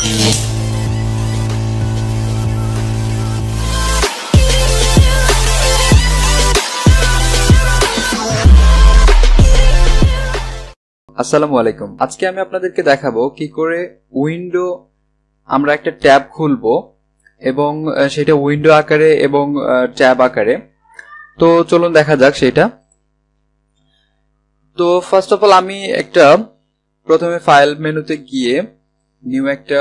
আসসালামু আলাইকুম। আজকে আমি আপনাদেরকে দেখাবো কি করে উইন্ডো আমরা একটা ট্যাব খুলবো এবং সেটা উইন্ডো আকারে এবং ট্যাব আকারে। তো চলুন দেখা যাক সেটা। তো ফার্স্ট অফ অল আমি প্রথমে ফাইল মেনুতে গিয়ে নিউ একটা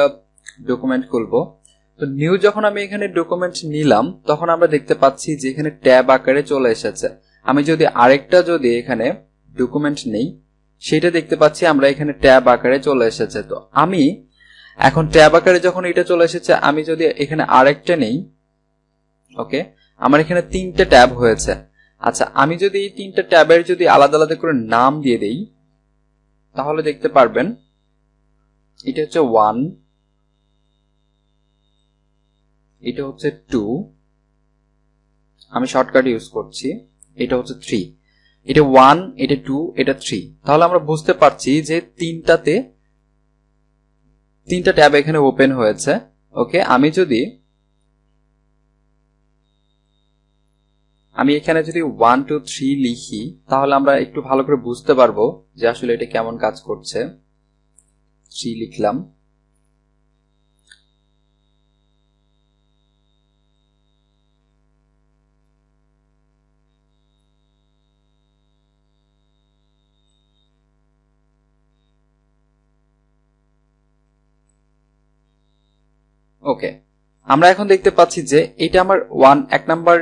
ডকুমেন্ট খুলবো। তো নিউ যখন আমি এখানে ডকুমেন্ট নিলাম তখন আমরা দেখতে পাচ্ছি যে এখানে ট্যাব আকারে চলে এসেছে। আমি যদি এখানে ডকুমেন্ট নেই সেটা দেখতে পাচ্ছি আমরা এখানে ট্যাব আকারে চলে এসেছে। তো আমি এখন ট্যাব আকারে যখন এটা চলে এসেছে আমি যদি এখানে আরেকটা নেই, ওকে, আমার এখানে 3টে ট্যাব হয়েছে। আচ্ছা, আমি যদি এই 3টে ট্যাবের যদি আলাদা আলাদা করে নাম দিয়ে দেই তাহলে দেখতে পারবেন এটা হচ্ছে 1, এটা হচ্ছে 2, আমি শর্টকাট ইউজ করছি, এটা হচ্ছে 3, এটা 1, এটা 2, এটা 3। তাহলে আমরা বুঝতে পারছি যে 3টা ট্যাব এখানে ওপেন হয়েছে। ওকে, আমি এখানে যদি 1 2 3 লিখি তাহলে আমরা একটু ভালো করে বুঝতে পারবো যে আসলে এটা কেমন কাজ করছে। 3 লিখলাম। ওকে, আমরা এখন দেখতে পাচ্ছি যে এটা আমার 1 নাম্বার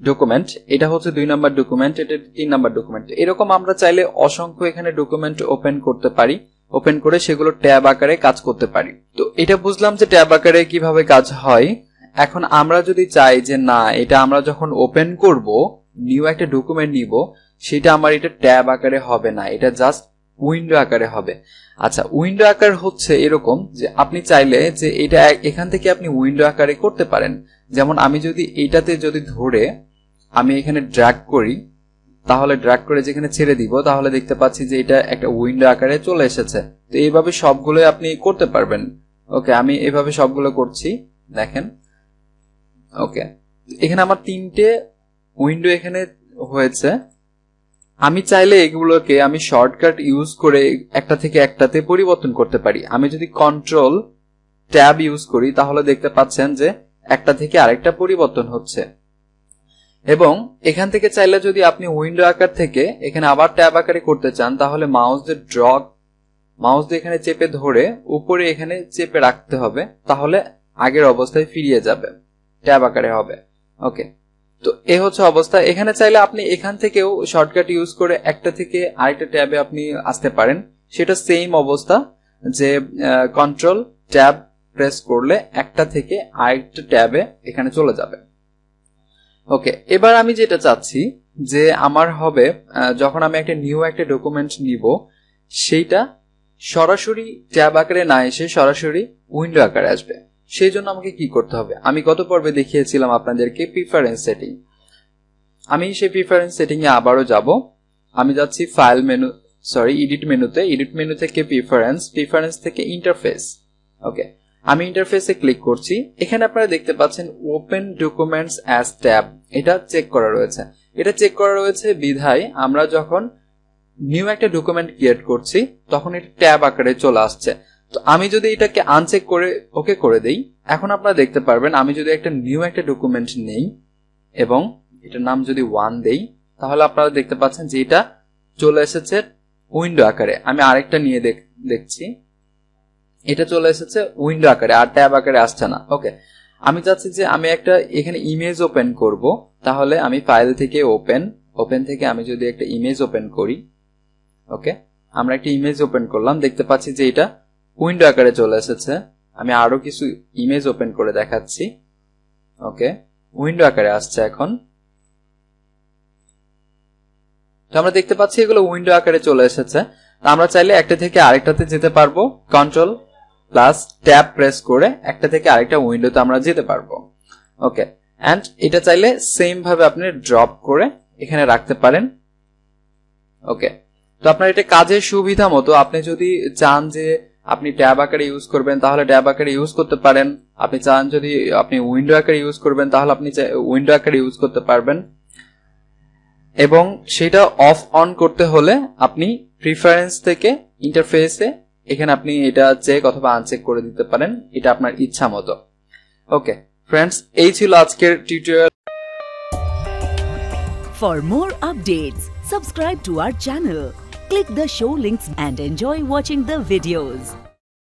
ডকুমেন্ট, এটা হচ্ছে 2 নাম্বার ডকুমেন্ট, এটা 3 নাম্বার ডকুমেন্ট। এরকম আমরা চাইলে অসংখ্য এখানে ডকুমেন্ট ওপেন করতে পারি, ওপেন করে সেগুলো ট্যাব আকারে কাজ করতে পারি। তো এটা বুঝলাম যে ট্যাব আকারে কিভাবে কাজ হয়। এখন আমরা যদি চাই যে না, এটা আমরা যখন ওপেন করব, নিউ একটা ডকুমেন্ট নিব, সেটা আমার এটা ট্যাব আকারে হবে না, এটা জাস্ট উইন্ডো আকারে হবে। আচ্ছা, উইন্ডো আকার হচ্ছে এরকম যে আপনি চাইলে যে এটা এখান থেকে আপনি উইন্ডো আকারে করতে পারেন। যেমন আমি যদি এইটাতে যদি ধরে আমি এখানে ড্র্যাগ করি, তাহলে ড্র্যাগ করে যেখানে ছেড়ে দিব তাহলে দেখতে পাচ্ছি যে এটা একটা উইন্ডো আকারে চলে এসেছে। তো এইভাবে সবগুলো আপনি করতে পারবেন। ওকে, আমি এইভাবে সবগুলো করছি, দেখেন। ওকে, এখানে আমার 3টে উইন্ডো এখানে হয়েছে। আমি চাইলে এগুলোকে আমি শর্টকাট ইউজ করে একটা থেকে একটাতে পরিবর্তন করতে পারি। আমি যদি কন্ট্রোল ট্যাব ইউজ করি তাহলে দেখতে পাচ্ছেন যে একটা থেকে আরেকটা পরিবর্তন হচ্ছে। এবং এখান থেকে চাইলে যদি আপনি উইন্ডো আকার থেকে এখানে আবার ট্যাব আকারে করতে চান তাহলে মাউস দিয়ে এখানে চেপে ধরে উপরে এখানে চেপে রাখতে হবে, তাহলে আগের অবস্থায় ফিরিয়ে যাবে, ট্যাব আকারে হবে। ওকে, তো এ হচ্ছে অবস্থা। এখানে চাইলে আপনি এখান থেকেও শর্টকাট ইউজ করে একটা থেকে আরেকটা ট্যাবে আপনি আসতে পারেন, সেটা সেম অবস্থা যে কন্ট্রোল ট্যাব প্রেস করলে একটা থেকে আরেকটা ট্যাবে এখানে চলে যাবে। ওকে, এবার আমি যেটা চাচ্ছি যে আমার হবে যখন আমি একটা নিউ একটা ডকুমেন্ট নিব সেইটা সরাসরি ট্যাব আকারে না এসে সরাসরি উইন্ডো আকারে আসবে। সেই জন্য আমাকে কি করতে হবে, আমি গত পর্বে দেখিয়েছিলাম আপনাদেরকে প্রিফারেন্স সেটিং। আমি সেই প্রিফারেন্স সেটিং এ আবারও যাব। আমি যাচ্ছি ফাইল মেনু, এডিট মেনুতে, এডিট মেনু থেকে প্রিফারেন্স থেকে ইন্টারফেস। ওকে, আমি ইন্টারফেসে ক্লিক করছি। এখানে আপনারা দেখতে পাচ্ছেন ওপেন ডকুমেন্টস অ্যাজ ট্যাব, এটা চেক করা রয়েছে। এটা চেক করা রয়েছে বিধায় আমরা যখন নিউ একটা ডকুমেন্ট ক্রিয়েট করছি তখন এটা ট্যাব আকারে চলে আসছে। তো আমি যদি এটাকে আনচেক করে ওকে করে দেই, এখন আপনারা দেখতে পারবেন আমি যদি একটা নিউ একটা ডকুমেন্ট নেই এবং এটার নাম যদি 1 দেই তাহলে আপনারা দেখতে পাচ্ছেন যে এটা চলে এসেছে উইন্ডো আকারে। আমি আরেকটা নিয়ে দেখছি, এটা চলে এসেছে উইন্ডো আকারে, আর ট্যাব আকারে আসছে না। ওকে, আমি চাচ্ছি যে আমি একটা এখানে ইমেজ ওপেন করব, তাহলে আমি ফাইল থেকে ওপেন থেকে আমি যদি একটা ইমেজ ওপেন করি, ওকে, আমরা একটা ইমেজ ওপেন করলাম, দেখতে পাচ্ছি যে এটা উইন্ডো আকারে চলে এসেছে। আমি আরো কিছু ইমেজ ওপেন করে দেখাচ্ছি। ওকে, উইন্ডো আকারে আসছে এখন। তো আমরা দেখতে পাচ্ছি এগুলো উইন্ডো আকারে চলে এসেছে। আমরা চাইলে একটা থেকে আরেকটাতে যেতে পারবো, কন্ট্রোল প্লাস ট্যাব প্রেস করে একটা থেকে আরেকটা উইন্ডোতে আমরা যেতে পারবো। ওকে, এন্ড এটা চাইলে সেম ভাবে আপনি ড্রপ করে এখানে রাখতে পারেন। ওকে, তো আপনার এটা কাজের সুবিধা মতো আপনি যদি চান যে আপনি ট্যাব আকারে ইউজ করবেন তাহলে ট্যাব আকারে ইউজ করতে পারেন। আপনি চান যদি আপনি উইন্ডো আকারে ইউজ করবেন তাহলে আপনি উইন্ডো আকারে ইউজ করতে পারবেন। এবং সেটা অফ অন করতে হলে আপনি প্রিফারেন্স থেকে ইন্টারফেসে এখানে আপনি এটা চেক অথবা আনচেক করে দিতে পারেন, এটা আপনার ইচ্ছা মতো। ওকে ফ্রেন্ডস, এই ছিল আজকের tutorial. For more updates, subscribe to our channel, click the show links and enjoy watching the videos.